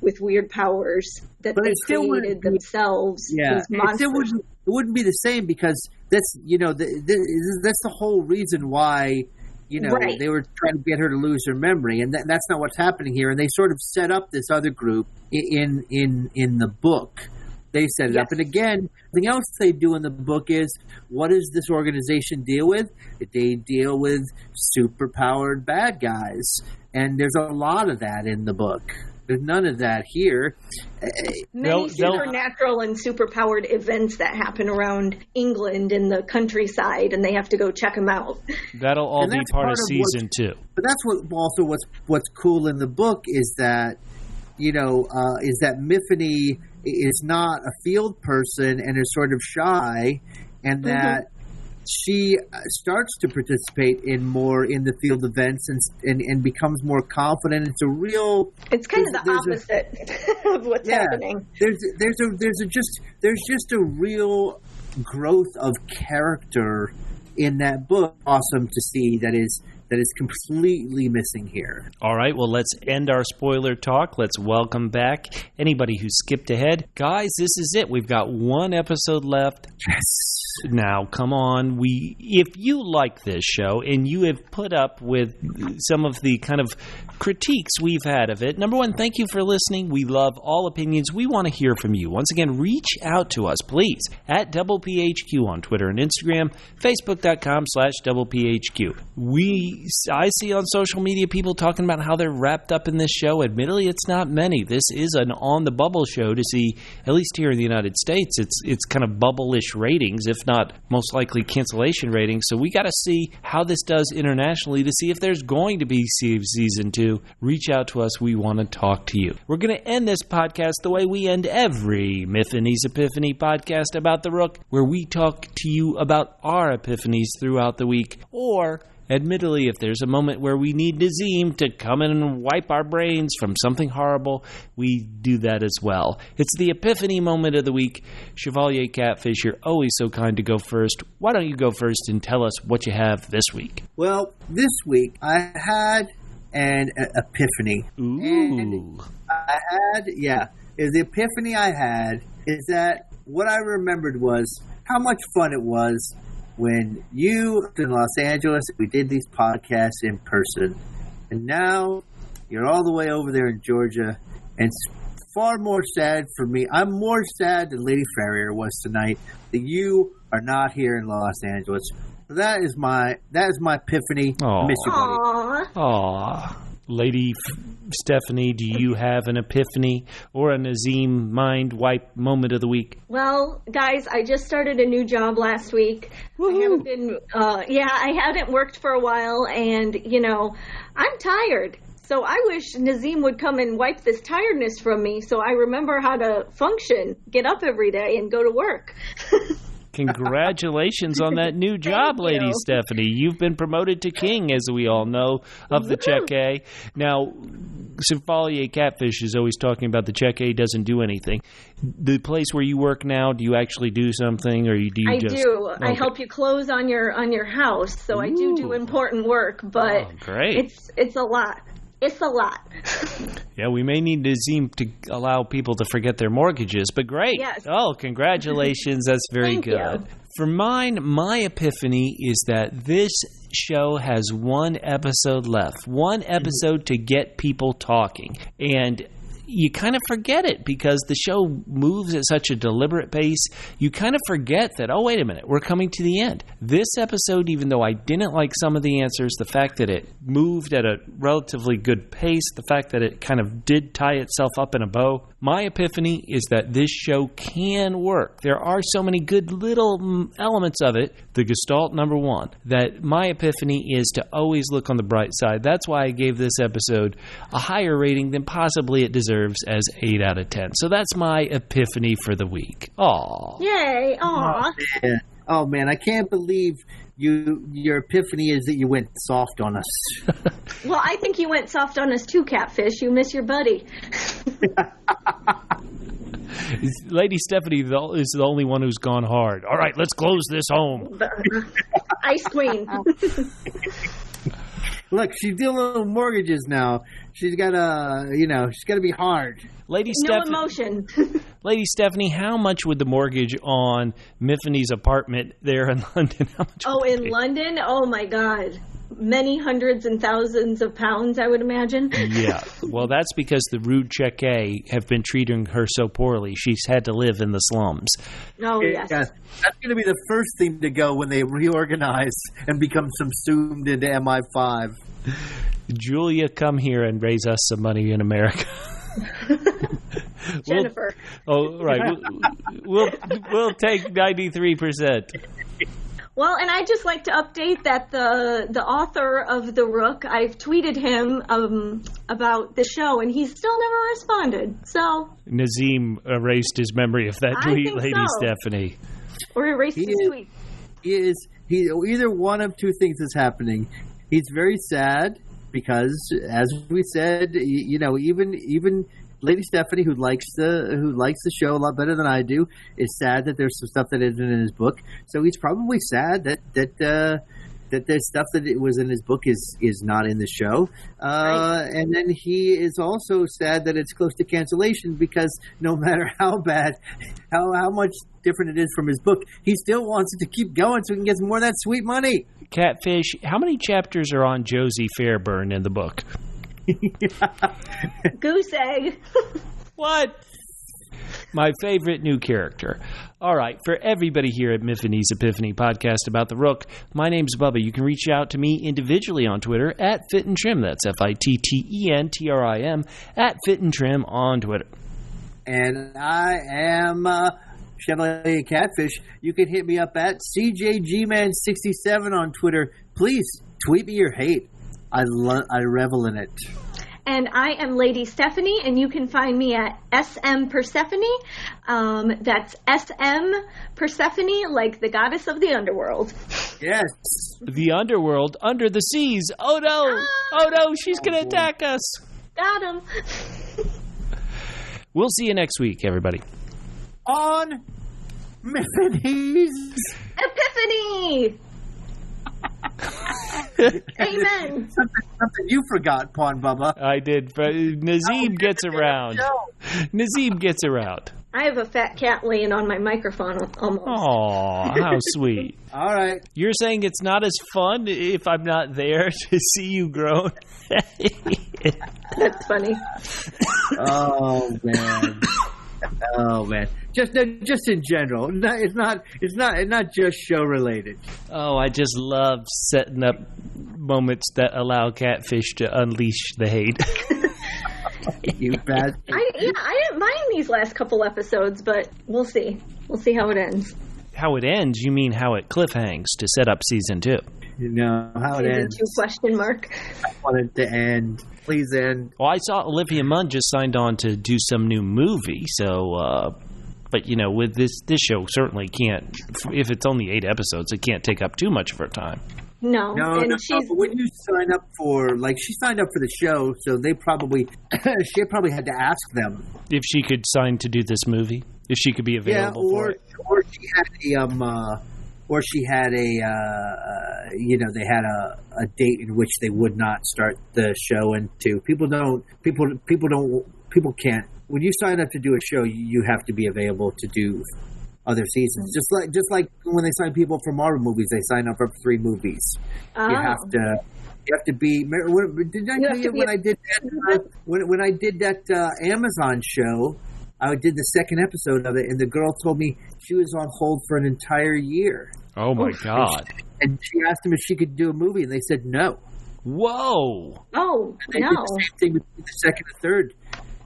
with weird powers that they created themselves. Yeah, it wouldn't be the same, because that's that's the whole reason why they were trying to get her to lose her memory, and that's not what's happening here. And they sort of set up this other group in the book. They set it up. And again, something else they do in the book is, what does this organization deal with? They deal with superpowered bad guys. And there's a lot of that in the book. There's none of that here. Many supernatural and superpowered events that happen around England in the countryside, and they have to go check them out. That'll all be part of season 2. But that's what's cool in the book is that, is that Myfanwy is not a field person and is sort of shy, and that she starts to participate more in the field events and becomes more confident. It's kind of the opposite of what's happening. There's just a real growth of character in that book. Awesome to see. That is that is completely missing here. All right, well, let's end our spoiler talk. Let's welcome back anybody who skipped ahead. Guys, this is it. We've got one episode left. Yes. Now, come on. If you like this show and you have put up with some of the kind of critiques we've had of it, number one, thank you for listening. We love all opinions. We want to hear from you. Once again, reach out to us, please, at PHQ on Twitter and Instagram, Facebook.com/PHQ. I see on social media people talking about how they're wrapped up in this show. Admittedly, it's not many. This is an on-the-bubble show to see, at least here in the United States. It's kind of bubble-ish ratings, if not most likely cancellation ratings. So we got to see how this does internationally to see if there's going to be season 2. Reach out to us. We want to talk to you. We're going to end this podcast the way we end every Myfanwy's Epiphany podcast about the Rook, where we talk to you about our epiphanies throughout the week. Or, admittedly, if there's a moment where we need Nazim to come in and wipe our brains from something horrible, we do that as well. It's the Epiphany moment of the week. Chevalier Catfish, you're always so kind to go first. Why don't you go first and tell us what you have this week? Well, this week I had an epiphany. Ooh. And the epiphany I had is that what I remembered was how much fun it was when you in Los Angeles, we did these podcasts in person. And now you're all the way over there in Georgia. And it's far more sad for me. I'm more sad than Lady Farrier was tonight that you are not here in Los Angeles. So that is my epiphany. Aww. I miss you, buddy. Aww. Lady Stephanie, do you have an epiphany or a Nazim mind wipe moment of the week? Well, guys, I just started a new job last week. Woo-hoo. I haven't been, I hadn't worked for a while, and, I'm tired. So I wish Nazim would come and wipe this tiredness from me so I remember how to function, get up every day, and go to work. Congratulations on that new job, Lady Stephanie. You've been promoted to king, as we all know, of the Check A. Now, Chevalier Catfish is always talking about the Check A doesn't do anything. The place where you work now, do you actually do something, or do you I just... do. Okay. I help you close on your house, so I do important work, but great. It's a lot. It's a lot. Yeah, we may need Nazim to allow people to forget their mortgages, but great. Yes. Oh, congratulations. That's very Thank good. you. For mine, my epiphany is that this show has one episode left. One episode to get people talking. And you kind of forget it because the show moves at such a deliberate pace. You kind of forget that, oh, wait a minute, we're coming to the end. This episode, even though I didn't like some of the answers, the fact that it moved at a relatively good pace, the fact that it kind of did tie itself up in a bow, my epiphany is that this show can work. There are so many good little elements of it, the Gestalt number one, that my epiphany is to always look on the bright side. That's why I gave this episode a higher rating than possibly it deserves as 8 out of 10. So that's my epiphany for the week. Aw. Yay. Aw. Oh, man, I can't believe your epiphany is that you went soft on us. Well, I think you went soft on us too, Catfish. You miss your buddy. Lady Stephanie is the only one who's gone hard. All right, let's close this home. Ice Queen. Look, she's dealing with mortgages now. She's got to be hard. Lady No emotion. Lady Stephanie, how much would the mortgage on Myfanwy's apartment there in London? In London? Oh, my God. Many hundreds and thousands of pounds, I would imagine. Yeah. Well, that's because the rude Check A have been treating her so poorly. She's had to live in the slums. Oh, yes. Yeah, that's going to be the first thing to go when they reorganize and become subsumed into MI5. Julia, come here and raise us some money in America. Jennifer. Right. We'll take 93%. Well, and I'd just like to update that the author of The Rook, I've tweeted him about the show, and he's still never responded. So Nazim erased his memory of that tweet, Lady Stephanie. Or erased his tweet. He either one of two things is happening. He's very sad because, as we said, even Lady Stephanie, who likes the show a lot better than I do, is sad that there's some stuff that isn't in his book. So he's probably sad that that there's stuff that it was in his book is not in the show. Right. And then he is also sad that it's close to cancellation because no matter how bad, how much different it is from his book, he still wants it to keep going so he can get some more of that sweet money. Catfish, how many chapters are on Josie Fairburn in the book? Goose egg. What? My favorite new character. All right, for everybody here at Myfanwy's Epiphany podcast about the Rook, my name's Bubba. You can reach out to me individually on Twitter at FitandTrim. That's FITTENTRIM at FitandTrim on Twitter. And I am Chevalier Catfish. You can hit me up at CJGman67 on Twitter. Please tweet me your hate. I revel in it. And I am Lady Stephanie, and you can find me at SM Persephone. That's SM Persephone, like the goddess of the underworld. Yes. The underworld under the seas. Oh no! Oh no! She's gonna attack us. Got him. We'll see you next week, everybody. On Myfanwy's Epiphany. Amen. Something you forgot, Pawn Bubba. I did. Nazim gets around. Nazim gets around. I have a fat cat laying on my microphone almost. Aw, how sweet. All right. You're saying it's not as fun if I'm not there to see you grown? That's funny. Oh, man. Oh, man. Just in general. It's not just show related. Oh, I just love setting up moments that allow Catfish to unleash the hate. You bastard. I didn't mind these last couple episodes, but we'll see. We'll see how it ends. How it ends? You mean how it cliffhangs to set up season 2? You know how it Season ends. 2 question mark. I want it to end. Please end. Well, I saw Olivia Munn just signed on to do some new movie, so... But, you know, with this show certainly can't, if it's only 8 episodes, it can't take up too much of her time. No. But when you sign up for, she signed up for the show, so they probably, she probably had to ask them. If she could sign to do this movie? If she could be available for it? Or she had they had a date in which they would not start the show into. People can't. When you sign up to do a show, you have to be available to do other seasons. Just like when they sign people for Marvel movies, they sign up for 3 movies. Oh. You have to be. Did I tell you when I did that? When I did that Amazon show, I did the second episode of it, and the girl told me she was on hold for an entire year. Oh my God! And she asked them if she could do a movie, and they said no. Whoa! Oh, and they did the same thing with the second and third.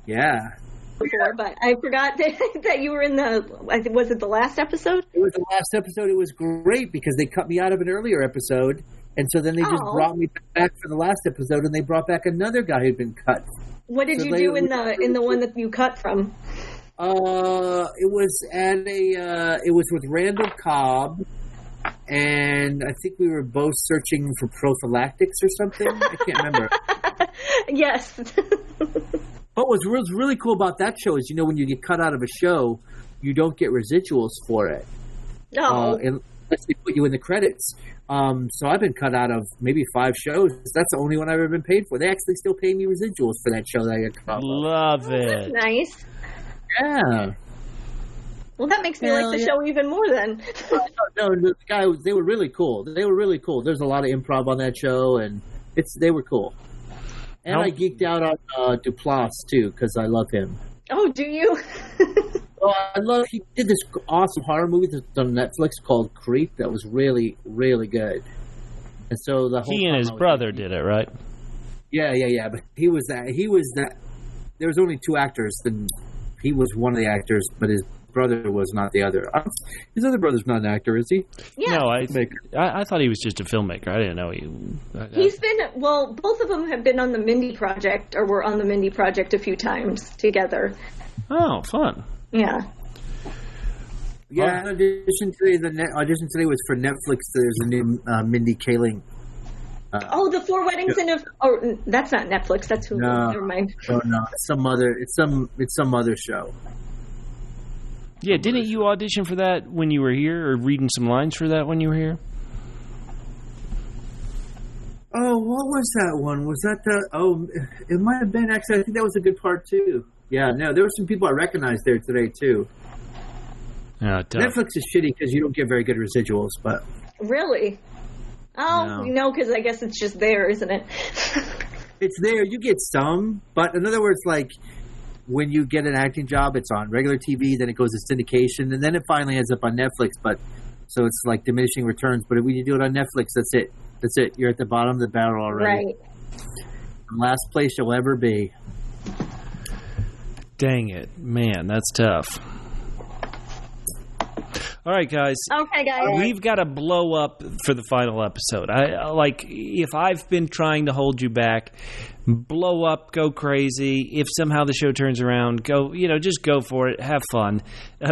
Yeah. Before, but I forgot that you were in was it the last episode? It was the last episode. It was great because they cut me out of an earlier episode, and so then they just brought me back for the last episode, and they brought back another guy who'd been cut. What did you do in the one that you cut from? It was it was with Randall Cobb, and I think we were both searching for prophylactics or something. I can't remember. Yes. But what was really cool about that show is, when you get cut out of a show, you don't get residuals for it. No. Unless they put you in the credits. So I've been cut out of maybe 5 shows. That's the only one I've ever been paid for. They actually still pay me residuals for that show that I got cut off. Love it. That's nice. Yeah. Well, that makes me like the show even more then. No, the guy, they were really cool. They were really cool. There's a lot of improv on that show, and they were cool. And I geeked out on Duplass, too, because I love him. Oh, do you? He did this awesome horror movie that's on Netflix called Creep that was really, really good. And so he and his brother did it, right? Yeah. But he was that. There was only 2 actors. Then he was one of the actors, but his brother was not the other. His other brother's not an actor, is he? Yeah. No, I thought he was just a filmmaker. I didn't know he's been. Well, both of them have been on the Mindy Project, or were on the Mindy Project a few times together. Oh, fun. Yeah. Yeah. In addition today, the audition today was for Netflix. There's a new Mindy Kaling. The 4 Weddings in a. Oh, that's not Netflix. That's Hulu. No. Never mind. Oh no, it's some other show. Yeah, didn't you audition for that when you were here, or reading some lines for that when you were here? Oh, what was that one? Was that the... Oh, it might have been, actually. I think that was a good part, too. Yeah, no, there were some people I recognized there today, too. Netflix is shitty because you don't get very good residuals, but... Really? Oh, no, because I guess it's just there, isn't it? It's there. You get some, but in other words, like, when you get an acting job, it's on regular TV, then it goes to syndication, and then it finally ends up on Netflix, but... So it's like diminishing returns, but when you do it on Netflix, that's it. That's it. You're at the bottom of the barrel already. Right. Last place you'll ever be. Dang it. Man, that's tough. All right, guys. Okay, guys. We've got to blow up for the final episode. If I've been trying to hold you back, blow up, go crazy. If somehow the show turns around, go, just go for it. Have fun.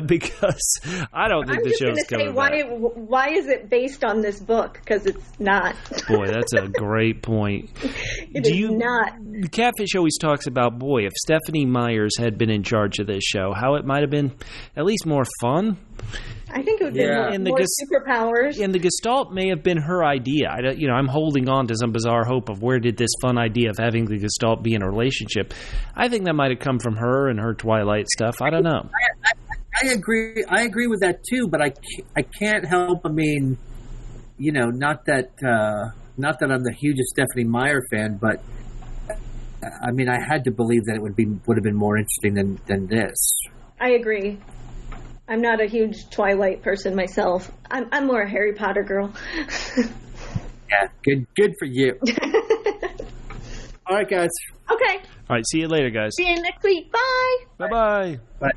Because I don't think the show's coming back. Why is it based on this book? Because it's not. Boy, that's a great point. It is not. Catfish always talks about, boy, if Stephanie Myers had been in charge of this show, how it might have been at least more fun. I think it would be more superpowers. And the Gestalt may have been her idea. I'm holding on to some bizarre hope of where did this fun idea of having the Gestalt be in a relationship. I think that might have come from her and her Twilight stuff. I don't know. I agree. I agree with that too, but I can't help. I mean, not that I'm the hugest Stephanie Meyer fan, but I mean, I had to believe that it would have been more interesting than this. I agree. I'm not a huge Twilight person myself. I'm more a Harry Potter girl. Yeah, good for you. All right, guys. Okay. All right, see you later, guys. See you next week. Bye. Bye-bye. Bye.